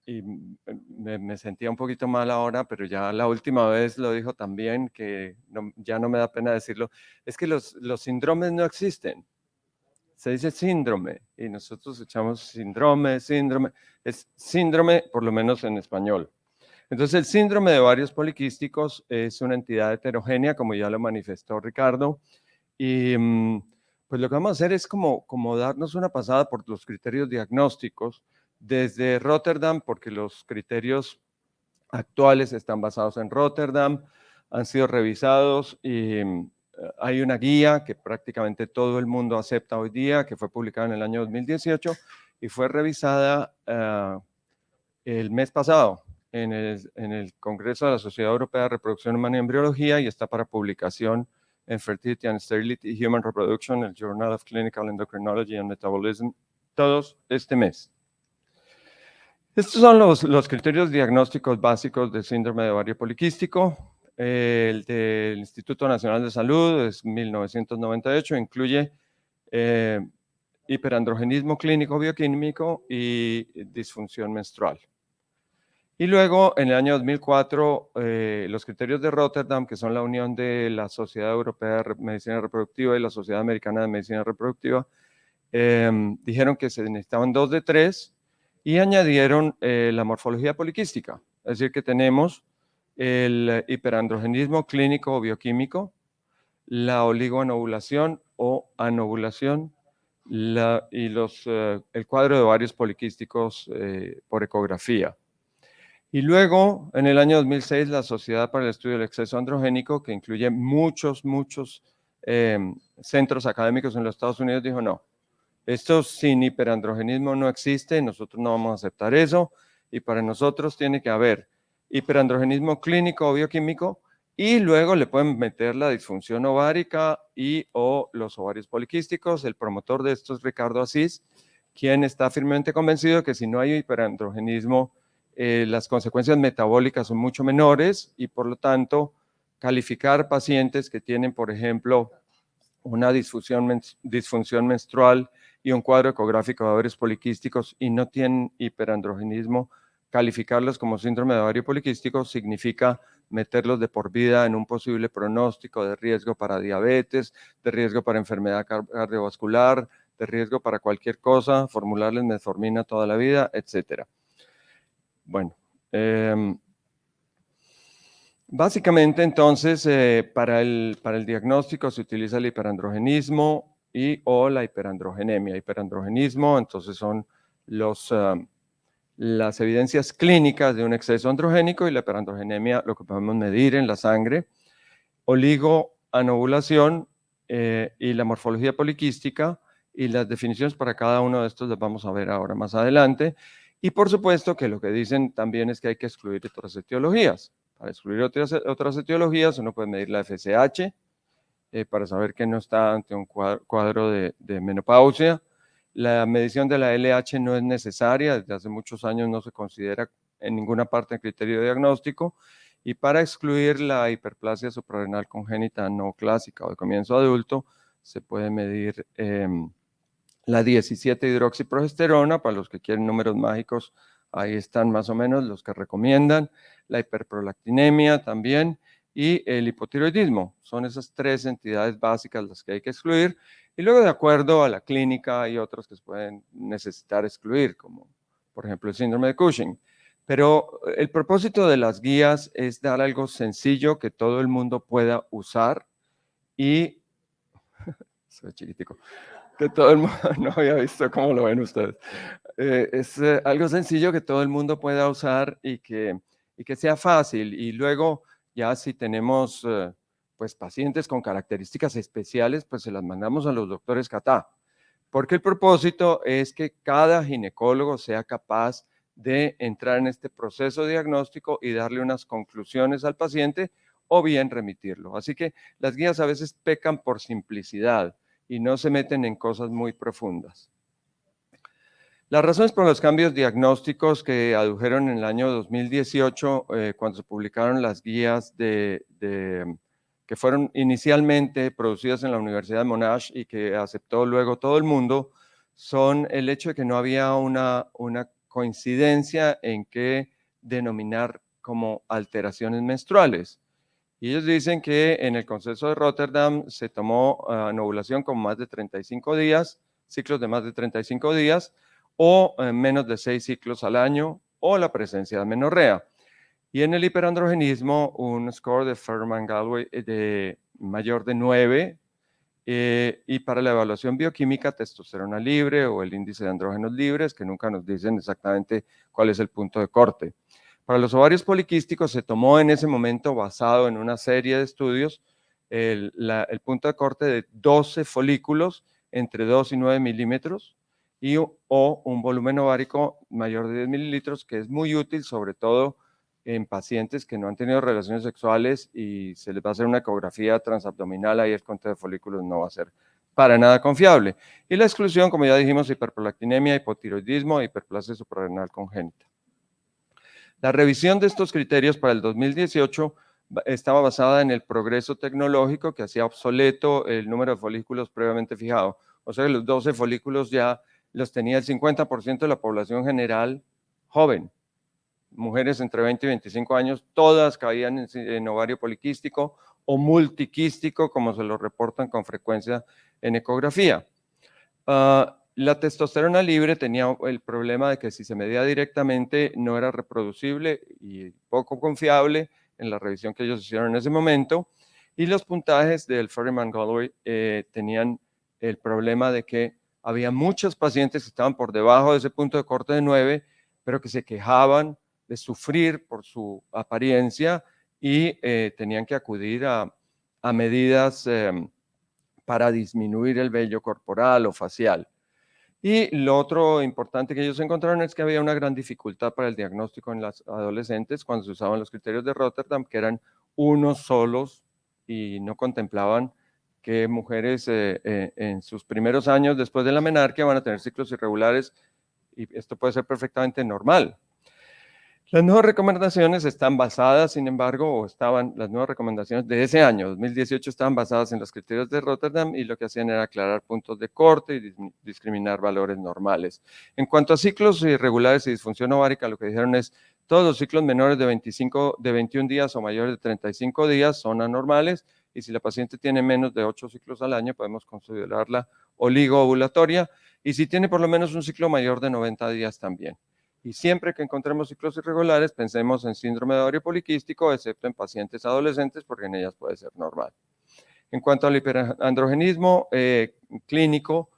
y me sentía un poquito mal ahora, pero ya la última vez lo dijo también, que ya no me da pena decirlo, es que los síndromes no existen. Se dice síndrome y nosotros echamos síndrome, es síndrome por lo menos en español. Entonces el síndrome de ovarios poliquísticos es una entidad heterogénea, como ya lo manifestó Ricardo, y pues lo que vamos a hacer es como darnos una pasada por los criterios diagnósticos desde Rotterdam, porque los criterios actuales están basados en Rotterdam, han sido revisados y hay una guía que prácticamente todo el mundo acepta hoy día, que fue publicada en el año 2018 y fue revisada el mes pasado en el Congreso de la Sociedad Europea de Reproducción Humana y Embriología y está para publicación en Fertility and Sterility y Human Reproduction, el Journal of Clinical Endocrinology and Metabolism, todos este mes. Estos son los criterios diagnósticos básicos del síndrome de ovario poliquístico. El del Instituto Nacional de Salud es 1998, incluye hiperandrogenismo clínico bioquímico y disfunción menstrual. Y luego, en el año 2004, los criterios de Rotterdam, que son la unión de la Sociedad Europea de Medicina Reproductiva y la Sociedad Americana de Medicina Reproductiva, dijeron que se necesitaban 2 de 3 y añadieron la morfología poliquística. Es decir, que tenemos el hiperandrogenismo clínico o bioquímico, la oligoanovulación o anovulación y el cuadro de ovarios poliquísticos por ecografía. Y luego, en el año 2006, la Sociedad para el Estudio del Exceso Androgénico, que incluye muchos centros académicos en los Estados Unidos, dijo no, esto sin hiperandrogenismo no existe, nosotros no vamos a aceptar eso, y para nosotros tiene que haber hiperandrogenismo clínico o bioquímico, y luego le pueden meter la disfunción ovárica o los ovarios poliquísticos. El promotor de esto es Ricardo Asís, quien está firmemente convencido de que si no hay hiperandrogenismo, las consecuencias metabólicas son mucho menores y por lo tanto calificar pacientes que tienen, por ejemplo, una disfunción menstrual y un cuadro ecográfico de ovarios poliquísticos y no tienen hiperandrogenismo, calificarlos como síndrome de ovario poliquístico significa meterlos de por vida en un posible pronóstico de riesgo para diabetes, de riesgo para enfermedad cardiovascular, de riesgo para cualquier cosa, formularles metformina toda la vida, etcétera. Bueno, básicamente entonces para el diagnóstico se utiliza el hiperandrogenismo o la hiperandrogenemia. Hiperandrogenismo, entonces son las evidencias clínicas de un exceso androgénico y la hiperandrogenemia, lo que podemos medir en la sangre. Oligoanovulación y la morfología poliquística y las definiciones para cada uno de estos las vamos a ver ahora más adelante. Y por supuesto que lo que dicen también es que hay que excluir otras etiologías. Para excluir otras etiologías uno puede medir la FSH para saber que no está ante un cuadro de menopausia. La medición de la LH no es necesaria, desde hace muchos años no se considera en ninguna parte en criterio diagnóstico. Y para excluir la hiperplasia suprarrenal congénita no clásica o de comienzo adulto, se puede medir la 17-hidroxiprogesterona, para los que quieren números mágicos, ahí están más o menos los que recomiendan, la hiperprolactinemia también, y el hipotiroidismo. Son esas 3 entidades básicas las que hay que excluir, y luego de acuerdo a la clínica hay otros que se pueden necesitar excluir, como por ejemplo el síndrome de Cushing. Pero el propósito de las guías es dar algo sencillo que todo el mundo pueda usar y... Soy chiquitico. Que todo el mundo, no había visto cómo lo ven ustedes. Es algo sencillo que todo el mundo pueda usar y que sea fácil. Y luego ya si tenemos pues pacientes con características especiales, pues se las mandamos a los doctores Catá. Porque el propósito es que cada ginecólogo sea capaz de entrar en este proceso diagnóstico y darle unas conclusiones al paciente o bien remitirlo. Así que las guías a veces pecan por simplicidad y no se meten en cosas muy profundas. Las razones por los cambios diagnósticos que adujeron en el año 2018, cuando se publicaron las guías que fueron inicialmente producidas en la Universidad de Monash y que aceptó luego todo el mundo, son el hecho de que no había una coincidencia en qué denominar como alteraciones menstruales. Y ellos dicen que en el consenso de Rotterdam se tomó en ovulación con más de 35 días, ciclos de más de 35 días, o menos de 6 ciclos al año, o la presencia de amenorrea. Y en el hiperandrogenismo, un score de Fuhrman-Gallwey de mayor de 9, y para la evaluación bioquímica, testosterona libre o el índice de andrógenos libres, que nunca nos dicen exactamente cuál es el punto de corte. Para los ovarios poliquísticos se tomó en ese momento, basado en una serie de estudios, el punto de corte de 12 folículos entre 2 y 9 milímetros o un volumen ovárico mayor de 10 mililitros, que es muy útil, sobre todo en pacientes que no han tenido relaciones sexuales y se les va a hacer una ecografía transabdominal, ahí el conteo de folículos no va a ser para nada confiable. Y la exclusión, como ya dijimos, hiperprolactinemia, hipotiroidismo, hiperplasia suprarrenal congénita. La revisión de estos criterios para el 2018 estaba basada en el progreso tecnológico que hacía obsoleto el número de folículos previamente fijado. O sea que los 12 folículos ya los tenía el 50% de la población general joven. Mujeres entre 20 y 25 años, todas caían en ovario poliquístico o multiquístico, como se lo reportan con frecuencia en ecografía. La testosterona libre tenía el problema de que si se medía directamente no era reproducible y poco confiable en la revisión que ellos hicieron en ese momento. Y los puntajes del Fuhrman-Gallwey tenían el problema de que había muchos pacientes que estaban por debajo de ese punto de corte de 9, pero que se quejaban de sufrir por su apariencia y tenían que acudir a medidas para disminuir el vello corporal o facial. Y lo otro importante que ellos encontraron es que había una gran dificultad para el diagnóstico en las adolescentes cuando se usaban los criterios de Rotterdam, que eran unos solos y no contemplaban que mujeres en sus primeros años después de la menarquia van a tener ciclos irregulares, y esto puede ser perfectamente normal. Las nuevas recomendaciones están basadas, sin embargo, las nuevas recomendaciones de ese año, 2018, estaban basadas en los criterios de Rotterdam y lo que hacían era aclarar puntos de corte y discriminar valores normales. En cuanto a ciclos irregulares y disfunción ovárica, lo que dijeron es todos los ciclos menores de 21 días o mayores de 35 días son anormales, y si la paciente tiene menos de 8 ciclos al año, podemos considerarla oligoovulatoria, y si tiene por lo menos un ciclo mayor de 90 días también. Y siempre que encontremos ciclos irregulares, pensemos en síndrome de ovario poliquístico, excepto en pacientes adolescentes, porque en ellas puede ser normal. En cuanto al hiperandrogenismo clínico,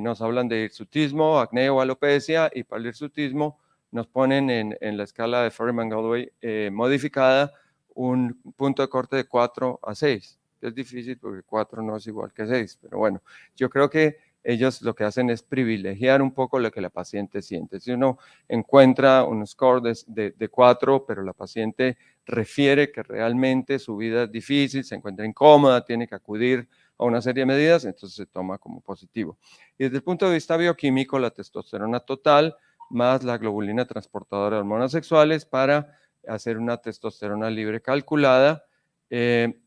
nos hablan de hirsutismo, acné o alopecia, y para el hirsutismo nos ponen en la escala de Fuhrman-Gallwey modificada un punto de corte de 4 a 6. Es difícil porque 4 no es igual que 6, pero bueno, yo creo que ellos lo que hacen es privilegiar un poco lo que la paciente siente. Si uno encuentra un score de 4, pero la paciente refiere que realmente su vida es difícil, se encuentra incómoda, tiene que acudir a una serie de medidas, entonces se toma como positivo. Y desde el punto de vista bioquímico, la testosterona total más la globulina transportadora de hormonas sexuales para hacer una testosterona libre calculada.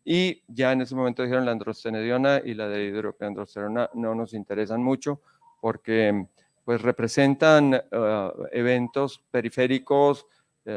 Y ya en ese momento dijeron la androstenediona y la de hidropiandrosterona no nos interesan mucho porque pues representan eventos periféricos.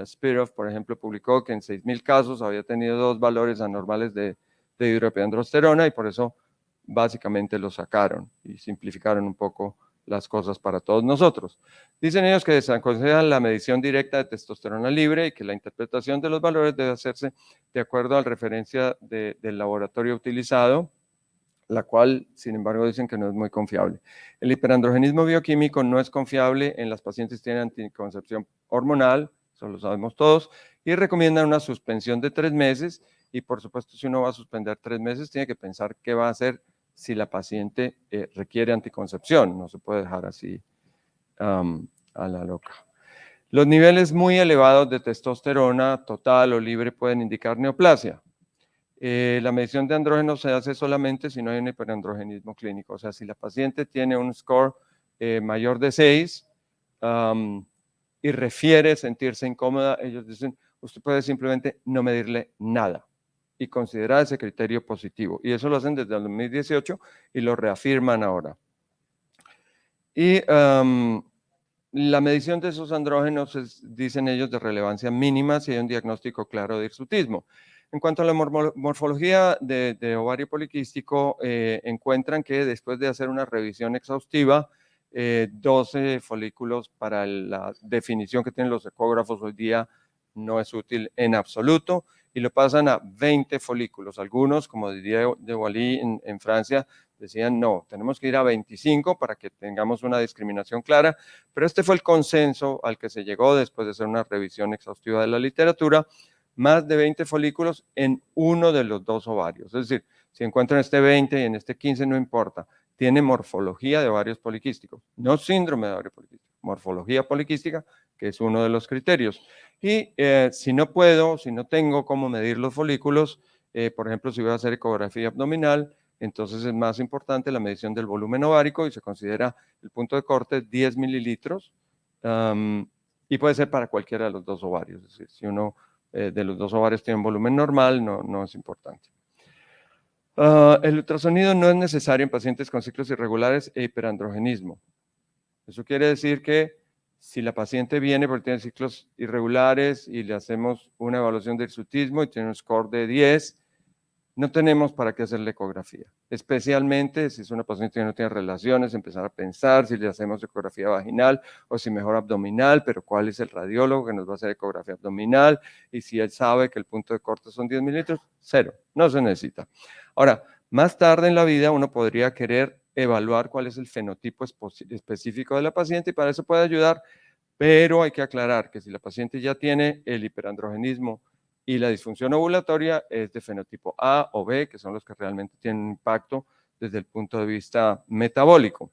Spiroff, por ejemplo, publicó que en 6.000 casos había tenido 2 valores anormales de hidropiandrosterona, y por eso básicamente lo sacaron y simplificaron un poco las cosas para todos nosotros. Dicen ellos que desaconsejan la medición directa de testosterona libre y que la interpretación de los valores debe hacerse de acuerdo a la referencia del laboratorio utilizado, la cual, sin embargo, dicen que no es muy confiable. El hiperandrogenismo bioquímico no es confiable en las pacientes que tienen anticoncepción hormonal, eso lo sabemos todos, y recomiendan una suspensión de 3 meses, y por supuesto, si uno va a suspender 3 meses, tiene que pensar qué va a hacer si la paciente requiere anticoncepción. No se puede dejar así a la loca. Los niveles muy elevados de testosterona total o libre pueden indicar neoplasia. La medición de andrógenos se hace solamente si no hay un hiperandrogenismo clínico. O sea, si la paciente tiene un score mayor de 6 y refiere sentirse incómoda, ellos dicen, usted puede simplemente no medirle nada y considerar ese criterio positivo. Y eso lo hacen desde el 2018 y lo reafirman ahora. Y la medición de esos andrógenos es, dicen ellos, de relevancia mínima si hay un diagnóstico claro de hirsutismo. En cuanto a la morfología de ovario poliquístico, encuentran que después de hacer una revisión exhaustiva, 12 folículos para la definición que tienen los ecógrafos hoy día no es útil en absoluto, y lo pasan a 20 folículos. Algunos, como Didier de Wally en Francia, decían no, tenemos que ir a 25 para que tengamos una discriminación clara, pero este fue el consenso al que se llegó después de hacer una revisión exhaustiva de la literatura, más de 20 folículos en uno de los dos ovarios. Es decir, si encuentran este 20 y en este 15 no importa, tiene morfología de ovarios poliquísticos, no síndrome de ovario poliquístico, morfología poliquística, que es uno de los criterios. Y si no puedo, si no tengo cómo medir los folículos, por ejemplo, si voy a hacer ecografía abdominal, entonces es más importante la medición del volumen ovárico y se considera el punto de corte 10 mililitros y puede ser para cualquiera de los dos ovarios. Es decir, si uno de los dos ovarios tiene un volumen normal, no es importante. El ultrasonido no es necesario en pacientes con ciclos irregulares e hiperandrogenismo. Eso quiere decir que si la paciente viene porque tiene ciclos irregulares y le hacemos una evaluación de hirsutismo y tiene un score de 10, no tenemos para qué hacerle ecografía. Especialmente si es una paciente que no tiene relaciones, empezar a pensar si le hacemos ecografía vaginal o si mejor abdominal, pero cuál es el radiólogo que nos va a hacer ecografía abdominal y si él sabe que el punto de corte son 10 mililitros, cero, no se necesita. Ahora, más tarde en la vida uno podría querer evaluar cuál es el fenotipo específico de la paciente y para eso puede ayudar, pero hay que aclarar que si la paciente ya tiene el hiperandrogenismo y la disfunción ovulatoria es de fenotipo A o B, que son los que realmente tienen impacto desde el punto de vista metabólico.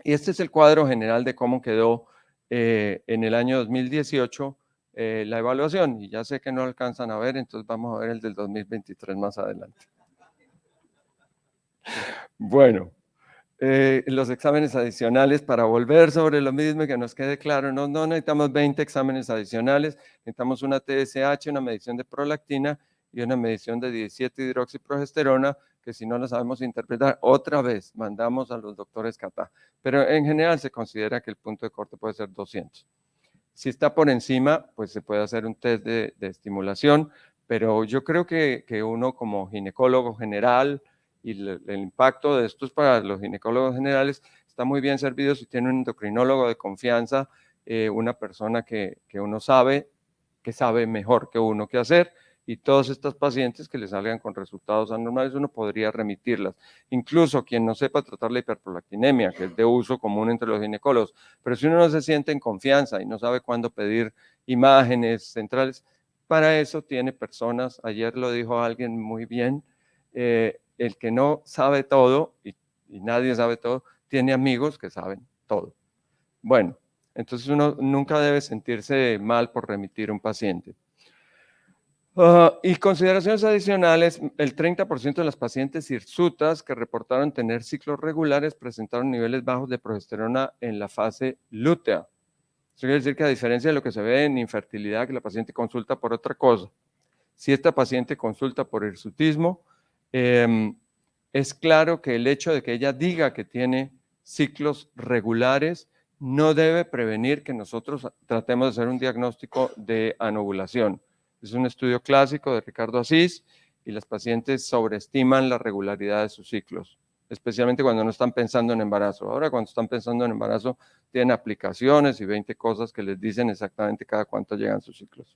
Y este es el cuadro general de cómo quedó en el año 2018 la evaluación. Y ya sé que no alcanzan a ver, entonces vamos a ver el del 2023 más adelante. Bueno, los exámenes adicionales para volver sobre lo mismo y que nos quede claro, no necesitamos 20 exámenes adicionales, necesitamos una TSH, una medición de prolactina y una medición de 17-hidroxiprogesterona, que si no lo sabemos interpretar, otra vez mandamos a los doctores CATA. Pero en general se considera que el punto de corte puede ser 200. Si está por encima, pues se puede hacer un test de estimulación, pero yo creo que uno como ginecólogo general, y el impacto de esto es para los ginecólogos generales, está muy bien servido si tiene un endocrinólogo de confianza, una persona que uno sabe, que sabe mejor que uno qué hacer, y todas estas pacientes que le salgan con resultados anormales, uno podría remitirlas. Incluso quien no sepa tratar la hiperprolactinemia, que es de uso común entre los ginecólogos, pero si uno no se siente en confianza y no sabe cuándo pedir imágenes centrales, para eso tiene personas, ayer lo dijo alguien muy bien, el que no sabe todo, y nadie sabe todo, tiene amigos que saben todo. Bueno, entonces uno nunca debe sentirse mal por remitir a un paciente. Y consideraciones adicionales, el 30% de las pacientes hirsutas que reportaron tener ciclos regulares presentaron niveles bajos de progesterona en la fase lútea. Eso quiere decir que a diferencia de lo que se ve en infertilidad, que la paciente consulta por otra cosa, si esta paciente consulta por hirsutismo, es claro que el hecho de que ella diga que tiene ciclos regulares no debe prevenir que nosotros tratemos de hacer un diagnóstico de anovulación. Es un estudio clásico de Ricardo Asís y las pacientes sobreestiman la regularidad de sus ciclos, especialmente cuando no están pensando en embarazo. Ahora, cuando están pensando en embarazo, tienen aplicaciones y 20 cosas que les dicen exactamente cada cuánto llegan sus ciclos.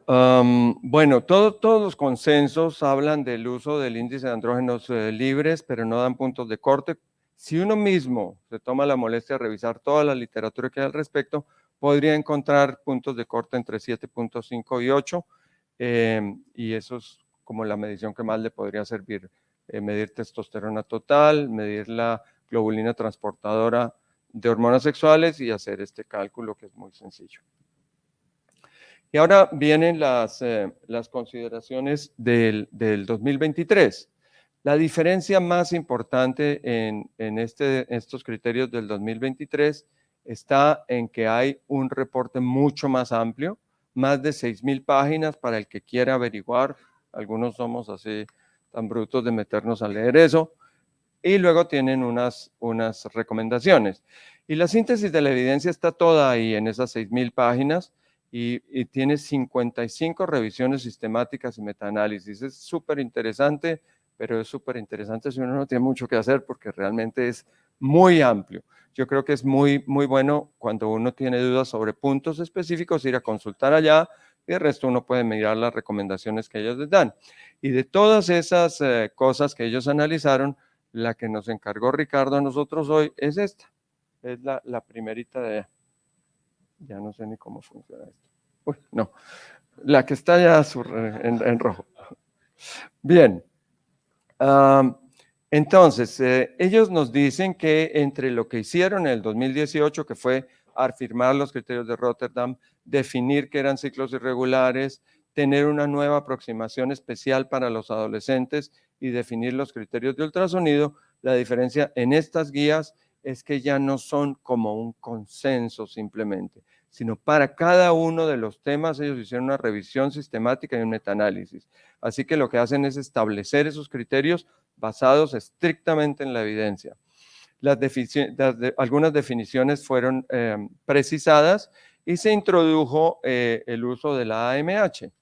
Bueno, todos los consensos hablan del uso del índice de andrógenos libres, pero no dan puntos de corte. Si uno mismo se toma la molestia de revisar toda la literatura que hay al respecto, podría encontrar puntos de corte entre 7.5 y 8, y eso es como la medición que más le podría servir. Medir testosterona total, medir la globulina transportadora de hormonas sexuales y hacer este cálculo que es muy sencillo. Y ahora vienen las consideraciones del 2023. La diferencia más importante en estos criterios del 2023 está en que hay un reporte mucho más amplio, más de 6.000 páginas para el que quiera averiguar. Algunos somos así tan brutos de meternos a leer eso. Y luego tienen unas recomendaciones. Y la síntesis de la evidencia está toda ahí en esas 6.000 páginas y tiene 55 revisiones sistemáticas y metaanálisis. Es súper interesante, pero es súper interesante si uno no tiene mucho que hacer porque realmente es muy amplio. Yo creo que es muy, muy bueno cuando uno tiene dudas sobre puntos específicos ir a consultar allá y el resto uno puede mirar las recomendaciones que ellos les dan. Y de todas esas cosas que ellos analizaron, la que nos encargó Ricardo a nosotros hoy es esta. Es la primerita de... Ya no sé ni cómo funciona esto. Uy, no. La que está ya en rojo. Bien. Entonces, ellos nos dicen que entre lo que hicieron en el 2018, que fue afirmar los criterios de Rotterdam, definir que eran ciclos irregulares, tener una nueva aproximación especial para los adolescentes y definir los criterios de ultrasonido, la diferencia en estas guías es que ya no son como un consenso simplemente, sino para cada uno de los temas ellos hicieron una revisión sistemática y un metaanálisis. Así que lo que hacen es establecer esos criterios basados estrictamente en la evidencia. Algunas definiciones fueron precisadas y se introdujo el uso de la AMH.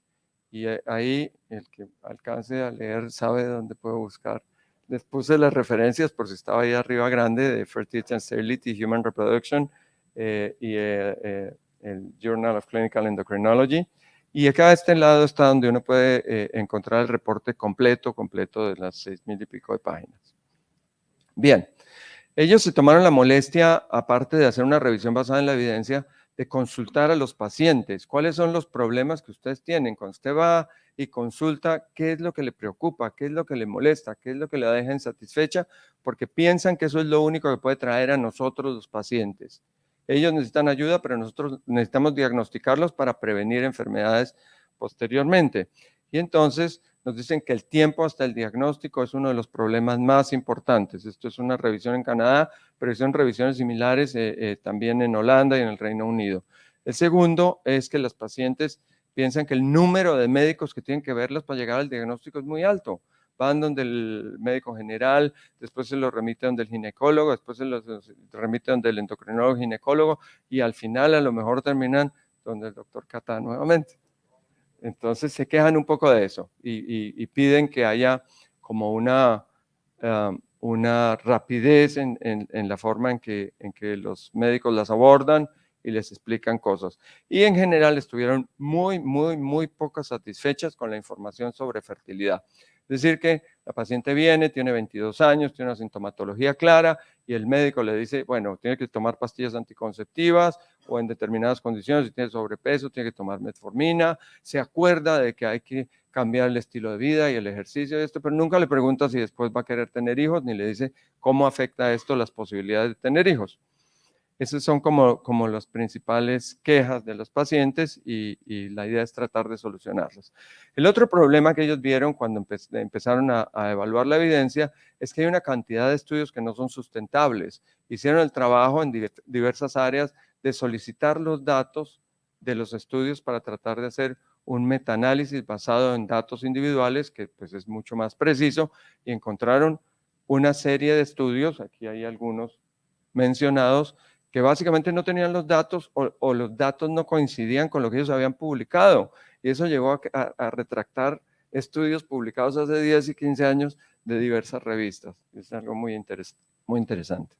Y ahí el que alcance a leer sabe dónde puedo buscar. Les puse las referencias por si estaba ahí arriba grande de Fertility and Sterility, Human Reproduction y el Journal of Clinical Endocrinology. Y acá a este lado está donde uno puede encontrar el reporte completo de las 6.000 y pico de páginas. Bien, ellos se tomaron la molestia, aparte de hacer una revisión basada en la evidencia, de consultar a los pacientes. ¿Cuáles son los problemas que ustedes tienen? Cuando usted va y consulta, ¿qué es lo que le preocupa? ¿Qué es lo que le molesta? ¿Qué es lo que le deja insatisfecha? Porque piensan que eso es lo único que puede traer a nosotros los pacientes. Ellos necesitan ayuda, pero nosotros necesitamos diagnosticarlos para prevenir enfermedades posteriormente. Y entonces nos dicen que el tiempo hasta el diagnóstico es uno de los problemas más importantes. Esto es una revisión en Canadá, pero son revisiones similares también en Holanda y en el Reino Unido. El segundo es que los pacientes piensan que el número de médicos que tienen que verlos para llegar al diagnóstico es muy alto. Van donde el médico general, después se los remite donde el ginecólogo, después se los remite donde el endocrinólogo ginecólogo y al final a lo mejor terminan donde el doctor Cata nuevamente. Entonces se quejan un poco de eso y piden que haya como una rapidez en la forma en que los médicos las abordan y les explican cosas. Y en general estuvieron muy poco satisfechas con la información sobre fertilidad. Es decir, que la paciente viene, tiene 22 años, tiene una sintomatología clara y el médico le dice, bueno, tiene que tomar pastillas anticonceptivas o en determinadas condiciones, si tiene sobrepeso, tiene que tomar metformina, se acuerda de que hay que cambiar el estilo de vida y el ejercicio de esto, pero nunca le pregunta si después va a querer tener hijos, ni le dice cómo afecta esto las posibilidades de tener hijos. Esas son como las principales quejas de los pacientes y la idea es tratar de solucionarlas. El otro problema que ellos vieron cuando empezaron a evaluar la evidencia es que hay una cantidad de estudios que no son sustentables. Hicieron el trabajo en diversas áreas de solicitar los datos de los estudios para tratar de hacer un metaanálisis basado en datos individuales, que pues es mucho más preciso, y encontraron una serie de estudios, aquí hay algunos mencionados, que básicamente no tenían los datos o los datos no coincidían con lo que ellos habían publicado. Y eso llevó a retractar estudios publicados hace 10 y 15 años de diversas revistas. Es algo muy interesante.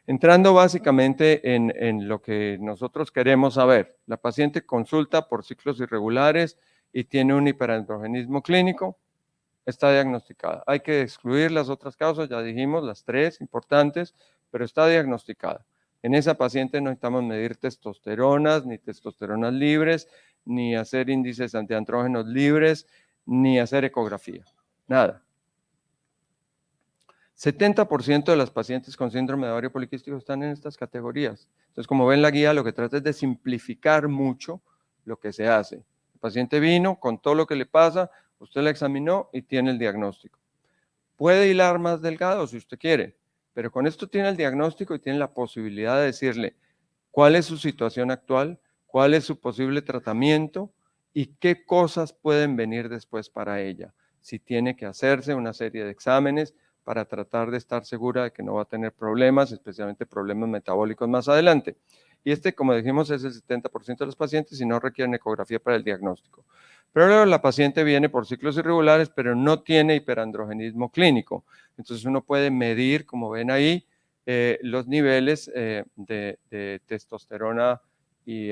Entrando básicamente en lo que nosotros queremos saber, la paciente consulta por ciclos irregulares y tiene un hiperandrogenismo clínico, está diagnosticada. Hay que excluir las otras causas, ya dijimos, las 3 importantes, pero está diagnosticada. En esa paciente no necesitamos medir testosteronas, ni testosteronas libres, ni hacer índices antiandrógenos libres, ni hacer ecografía. Nada. 70% de las pacientes con síndrome de ovario poliquístico están en estas categorías. Entonces, como ven la guía, lo que trata es de simplificar mucho lo que se hace. El paciente vino, contó lo que le pasa, usted la examinó y tiene el diagnóstico. Puede hilar más delgado si usted quiere, pero con esto tiene el diagnóstico y tiene la posibilidad de decirle cuál es su situación actual, cuál es su posible tratamiento y qué cosas pueden venir después para ella. Si tiene que hacerse una serie de exámenes para tratar de estar segura de que no va a tener problemas, especialmente problemas metabólicos más adelante. Y como dijimos, es el 70% de los pacientes y no requieren ecografía para el diagnóstico. Pero luego la paciente viene por ciclos irregulares, pero no tiene hiperandrogenismo clínico. Entonces uno puede medir, como ven ahí, los niveles de testosterona y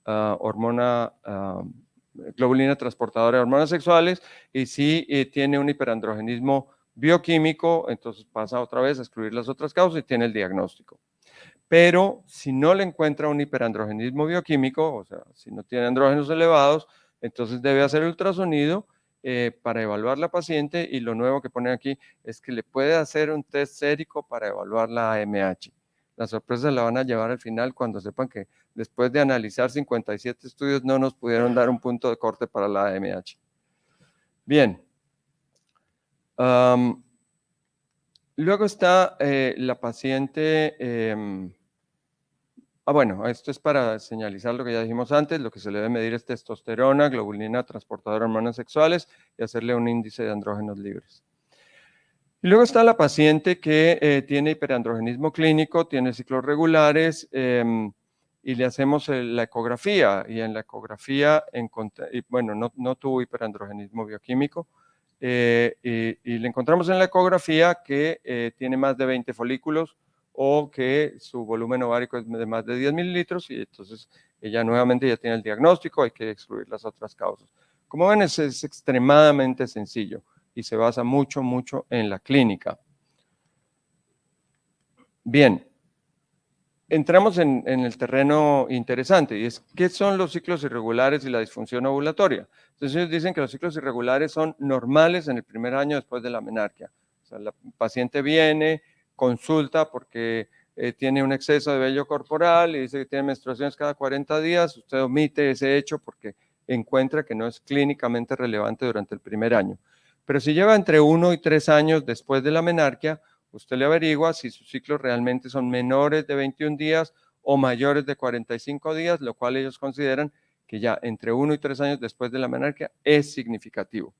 hormona, globulina transportadora de hormonas sexuales, y si tiene un hiperandrogenismo bioquímico, entonces pasa otra vez a excluir las otras causas y tiene el diagnóstico. Pero si no le encuentra un hiperandrogenismo bioquímico, o sea, si no tiene andrógenos elevados, entonces debe hacer ultrasonido para evaluar la paciente, y lo nuevo que ponen aquí es que le puede hacer un test sérico para evaluar la AMH. La sorpresa la van a llevar al final cuando sepan que después de analizar 57 estudios no nos pudieron dar un punto de corte para la AMH. Bien. Luego está la paciente... bueno, esto es para señalizar lo que ya dijimos antes. Lo que se le debe medir es testosterona, globulina transportadora de hormonas sexuales y hacerle un índice de andrógenos libres. Y luego está la paciente que tiene hiperandrogenismo clínico, tiene ciclos regulares y le hacemos la ecografía. Y en la ecografía, bueno, no tuvo hiperandrogenismo bioquímico. Y le encontramos en la ecografía que tiene más de 20 folículos o que su volumen ovárico es de más de 10 mililitros, y entonces ella nuevamente ya tiene el diagnóstico, hay que excluir las otras causas. Como ven, es extremadamente sencillo y se basa mucho en la clínica. Bien, entramos en el terreno interesante, y es ¿qué son los ciclos irregulares y la disfunción ovulatoria? Entonces ellos dicen que los ciclos irregulares son normales en el primer año después de la menarquia. O sea, la paciente viene, consulta porque tiene un exceso de vello corporal y dice que tiene menstruaciones cada 40 días. Usted omite ese hecho porque encuentra que no es clínicamente relevante durante el primer año. Pero si lleva entre 1 y 3 años después de la menarquia, usted le averigua si sus ciclos realmente son menores de 21 días o mayores de 45 días, lo cual ellos consideran que ya entre 1 y 3 años después de la menarquia es significativo.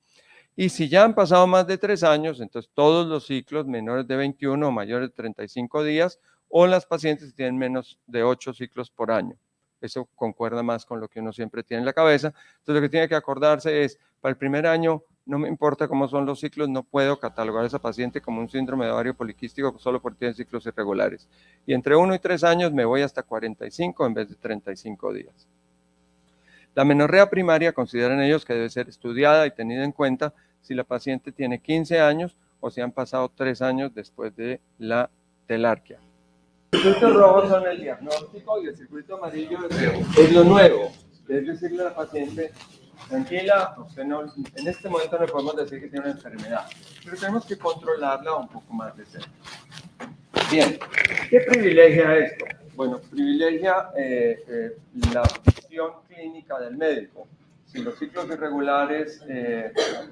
Y si ya han pasado más de 3 años, entonces todos los ciclos menores de 21 o mayores de 35 días, o las pacientes que tienen menos de 8 ciclos por año. Eso concuerda más con lo que uno siempre tiene en la cabeza. Entonces lo que tiene que acordarse es, para el primer año, no me importa cómo son los ciclos, no puedo catalogar a esa paciente como un síndrome de ovario poliquístico solo porque tiene ciclos irregulares. Y entre 1 y 3 años me voy hasta 45 en vez de 35 días. La menorrea primaria consideran ellos que debe ser estudiada y tenida en cuenta si la paciente tiene 15 años o si han pasado 3 años después de la telarquia. El circuito rojo son el diagnóstico y el circuito amarillo es lo nuevo. Es decirle a la paciente, tranquila, usted no, en este momento no podemos decir que tiene una enfermedad, pero tenemos que controlarla un poco más de cerca. Bien, ¿qué privilegia esto? Bueno, privilegia la visión clínica del médico. Si los ciclos irregulares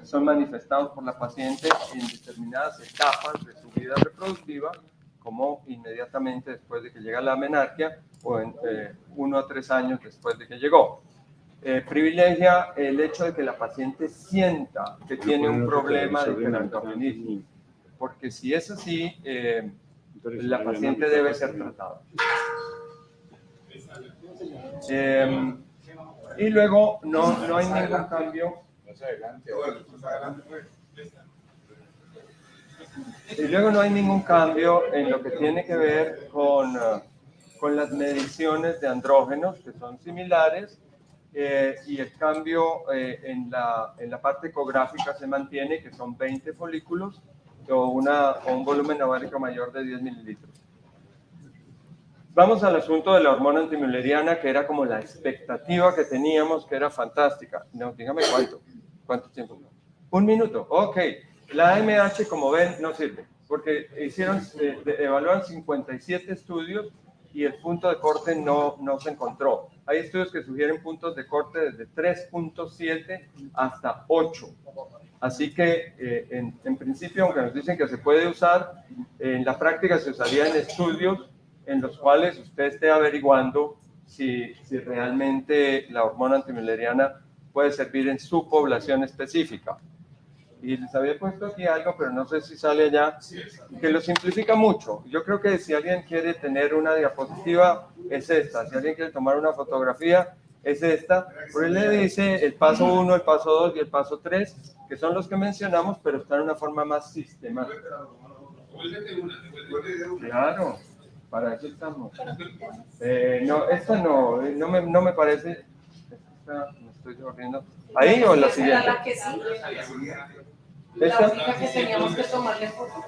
son manifestados por la paciente en determinadas etapas de su vida reproductiva, como inmediatamente después de que llega la menarquia o en 1 a 3 años después de que llegó. Privilegia el hecho de que la paciente sienta que tiene un problema de hiperandrogenismo, porque si es así, la paciente debe ser tratada. Y luego no hay ningún cambio. Y luego no hay ningún cambio en lo que tiene que ver con las mediciones de andrógenos, que son similares, y el cambio en la parte ecográfica se mantiene, que son 20 folículos o un volumen ovárico mayor de 10 mililitros. Vamos al asunto de la hormona antimülleriana, que era como la expectativa que teníamos, que era fantástica. No, dígame cuánto tiempo. 1 minuto, ok. La AMH, como ven, no sirve, porque evaluaron 57 estudios y el punto de corte no se encontró. Hay estudios que sugieren puntos de corte desde 3.7 hasta 8. Así que, en principio, aunque nos dicen que se puede usar, en la práctica se usaría en estudios en los cuales usted esté averiguando si realmente la hormona antimülleriana puede servir en su población específica. Y les había puesto aquí algo, pero no sé si sale allá, que lo simplifica mucho. Yo creo que si alguien quiere tener una diapositiva, es esta. Si alguien quiere tomar una fotografía, es esta. Por él le dice el paso 1, el paso 2 y el paso 3, que son los que mencionamos, pero están de una forma más sistemática. Claro, para eso estamos. No, esta no me parece. Esta me estoy corriendo. ¿Ahí o en la siguiente? La que sí. ¿Esta? La única que teníamos que tomarle foto.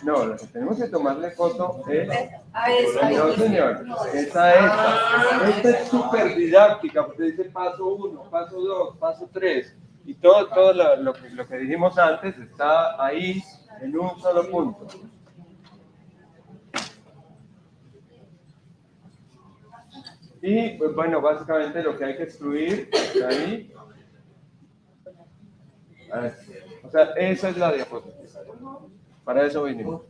No, la que tenemos que tomarle foto es... Esa. No, señor, esta. Esta es súper didáctica, porque dice paso 1, paso 2, paso 3. Y todo lo que dijimos antes está ahí en un solo punto. Y, pues, bueno, básicamente lo que hay que excluir está ahí. O sea, esa es la diapositiva. Para eso vinimos.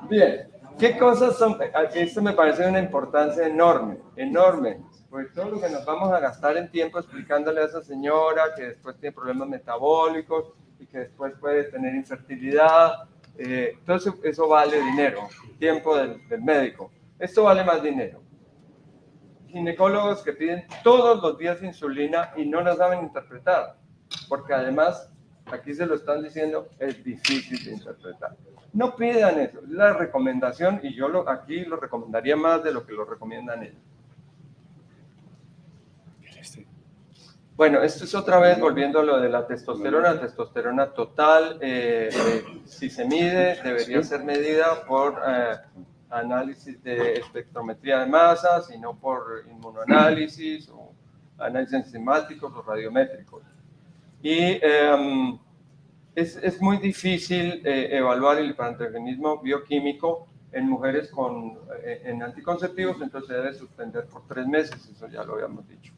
Bien, ¿qué cosas son? Esto me parece de una importancia enorme, enorme. Pues todo lo que nos vamos a gastar en tiempo explicándole a esa señora que después tiene problemas metabólicos y que después puede tener infertilidad, entonces eso vale dinero, tiempo del médico. Esto vale más dinero. Ginecólogos que piden todos los días insulina y no la saben interpretar, porque además, aquí se lo están diciendo, es difícil de interpretar. No pidan eso, es la recomendación y yo aquí lo recomendaría más de lo que lo recomiendan ellos. Bueno, esto es otra vez volviendo a lo de la testosterona total, si se mide, debería ser medida por análisis de espectrometría de masa, sino por inmunoanálisis o análisis enzimáticos o radiométricos. Y es muy difícil evaluar el hiperandrogenismo bioquímico en mujeres en anticonceptivos, entonces se debe suspender por 3 meses, eso ya lo habíamos dicho.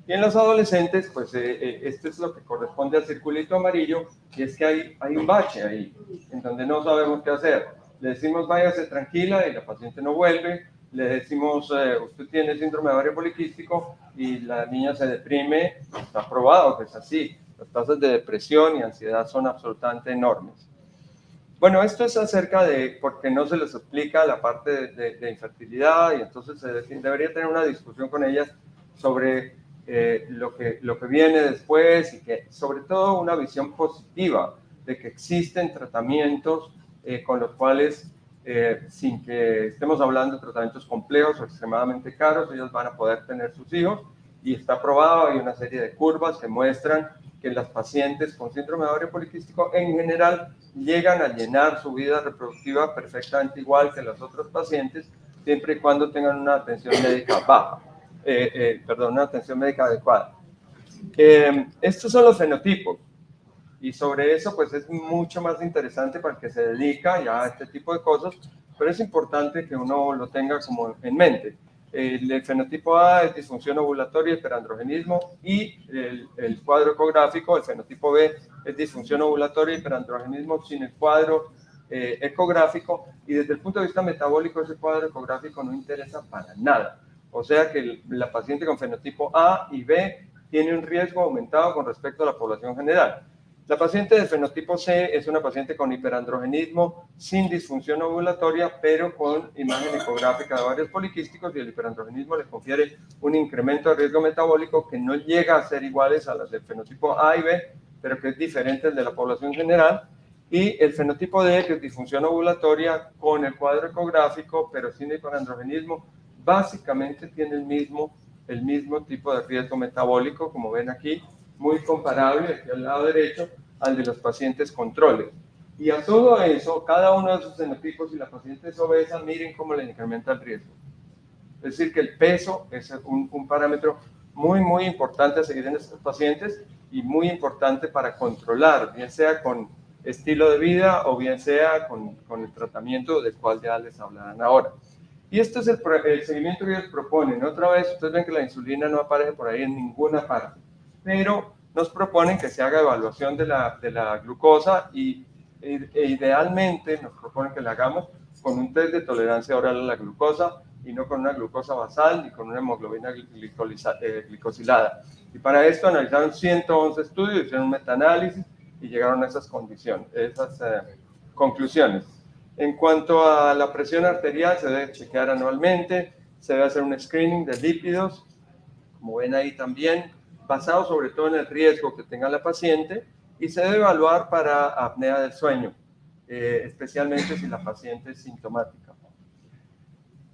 Y en los adolescentes, pues esto es lo que corresponde al circulito amarillo, y es que hay un bache ahí, en donde no sabemos qué hacer. Le decimos váyase tranquila y la paciente no vuelve, le decimos usted tiene síndrome de ovario poliquístico y la niña se deprime, está probado que es así. Las tasas de depresión y ansiedad son absolutamente enormes. Bueno, esto es acerca de por qué no se les explica la parte de infertilidad y entonces debería tener una discusión con ellas sobre lo que viene después y que sobre todo una visión positiva de que existen tratamientos con los cuales sin que estemos hablando de tratamientos complejos o extremadamente caros, ellos van a poder tener sus hijos y está probado, hay una serie de curvas que muestran que las pacientes con síndrome de ovario poliquístico en general llegan a llenar su vida reproductiva perfectamente igual que los otros pacientes, siempre y cuando tengan una atención médica baja. Una atención médica adecuada. Estos son los fenotipos y sobre eso pues es mucho más interesante para el que se dedica ya a este tipo de cosas, pero es importante que uno lo tenga como en mente. El fenotipo A es disfunción ovulatoria, hiperandrogenismo, y el cuadro ecográfico, el fenotipo B, es disfunción ovulatoria, hiperandrogenismo sin el cuadro ecográfico, y desde el punto de vista metabólico ese cuadro ecográfico no interesa para nada. O sea que la paciente con fenotipo A y B tiene un riesgo aumentado con respecto a la población general. La paciente de fenotipo C es una paciente con hiperandrogenismo sin disfunción ovulatoria, pero con imagen ecográfica de ovarios poliquísticos, y el hiperandrogenismo le confiere un incremento de riesgo metabólico que no llega a ser iguales a las del fenotipo A y B, pero que es diferente al de la población general. Y el fenotipo D, que es disfunción ovulatoria con el cuadro ecográfico, pero sin hiperandrogenismo, básicamente tiene el mismo tipo de riesgo metabólico, como ven aquí, muy comparable, aquí al lado derecho, al de los pacientes controles. Y a todo eso, cada uno de esos fenotipos, si la paciente es obesa, miren cómo le incrementa el riesgo. Es decir, que el peso es un parámetro muy importante a seguir en estos pacientes y muy importante para controlar, bien sea con estilo de vida o bien sea con el tratamiento del cual ya les hablarán ahora. Y este es el seguimiento que ellos proponen. Otra vez, ustedes ven que la insulina no aparece por ahí en ninguna parte, pero nos proponen que se haga evaluación de la glucosa e idealmente nos proponen que la hagamos con un test de tolerancia oral a la glucosa y no con una glucosa basal ni con una hemoglobina glicosilada. Y para esto analizaron 111 estudios, hicieron un metaanálisis y llegaron a esas condiciones, esas conclusiones. En cuanto a la presión arterial, se debe chequear anualmente, se debe hacer un screening de lípidos, como ven ahí también, basado sobre todo en el riesgo que tenga la paciente, y se debe evaluar para apnea del sueño, especialmente si la paciente es sintomática.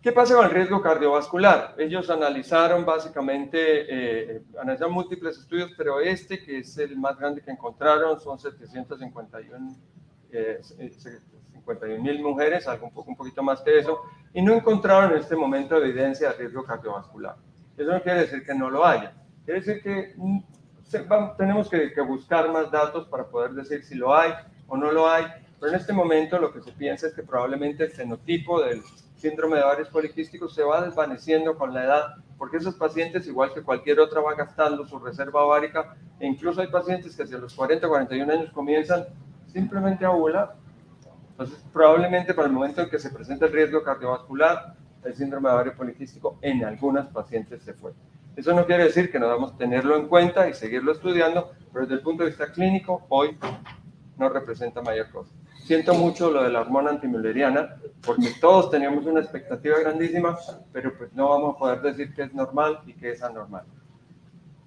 ¿Qué pasa con el riesgo cardiovascular? Ellos analizaron básicamente, analizaron múltiples estudios, pero este, que es el más grande que encontraron, son 751.000 mujeres, un poquito más que eso, y no encontraron en este momento evidencia de riesgo cardiovascular. Eso no quiere decir que no lo haya, quiere decir que tenemos que buscar más datos para poder decir si lo hay o no lo hay, pero en este momento lo que se piensa es que probablemente el fenotipo del síndrome de ovarios poliquísticos se va desvaneciendo con la edad, porque esos pacientes, igual que cualquier otra, va gastando su reserva ovárica, e incluso hay pacientes que hacia los 40 o 41 años comienzan simplemente a ovular. Entonces, probablemente para el momento en que se presenta el riesgo cardiovascular, el síndrome de ovario poliquístico en algunas pacientes se fue. Eso no quiere decir que no debamos tenerlo en cuenta y seguirlo estudiando, pero desde el punto de vista clínico, hoy no representa mayor cosa. Siento mucho lo de la hormona antimülleriana, porque todos teníamos una expectativa grandísima, pero pues no vamos a poder decir que es normal y que es anormal.